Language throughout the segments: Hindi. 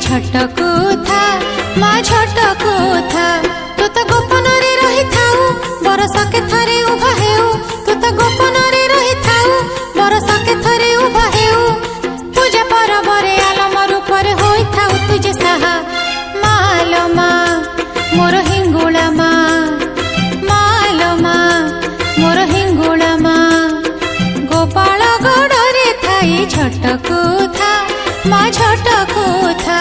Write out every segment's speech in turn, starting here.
झटकू था माँ झटकू था तू तो गोपन रे रही थाऊ बरस के थरे उभा हेऊ तू तो गोपन रे रही थाऊ बरस के थरे उभा हेऊ पूजा परब रे आलम रूप रे होई थाऊ तुझे साहा मालो माँ मोर हिंगुला माँ मालो माँ मोर हिंगुला माँ गोपाल गड़े थाई झटकू था माँ झटकू था।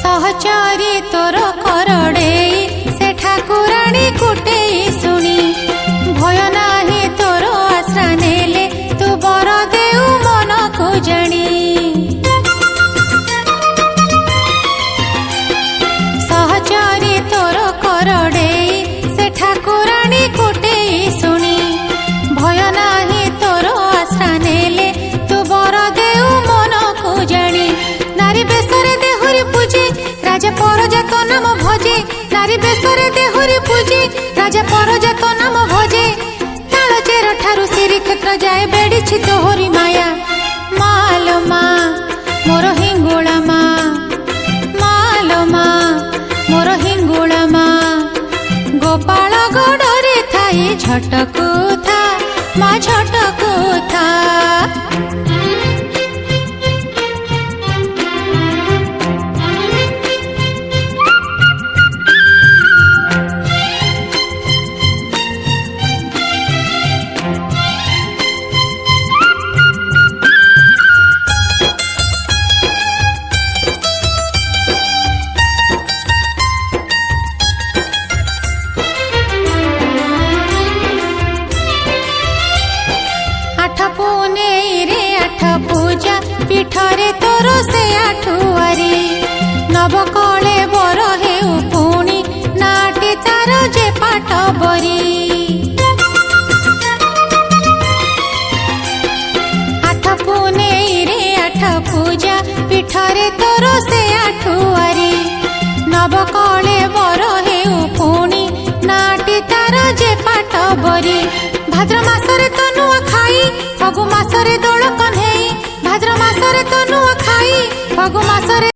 सहचरी तोर करड़े से ठाकुराणी कुटे शुणी भय नाही तोर आश्रा नेले तू बर देऊ मन को जानी सहचरी तोर करड़े से ठाकुराणी कुटे शुणी भय नाही तोर आश्रा नेले तू बर देऊ मन को जानी नारी बेसरे देहुरी पूजे राजा परजात नाम भजे नारी बेसरे देहुरी पूजे राजा परजात नाम भजे तालचेर ठारू श्रीक्षेत्र जाए बेड़ी तोहरी माया मालो माँ मोर हिंगुला माँ मालो माँ मोर हिंगुला माँ गोपाल गड़े थाई झटकू था माँ झटकू था। पीठरे तोर से आठुआरी नवकले बर हेउ पुणी नाटी तार जे पाट बरी आठ पुने रे आठ पूजा पीठरे तोर से आठुआरी नवकले बर हेउ पुणी नाटी तार जे पाट बरी भाद्र मासरे तो नुआ खाई फगु मासरे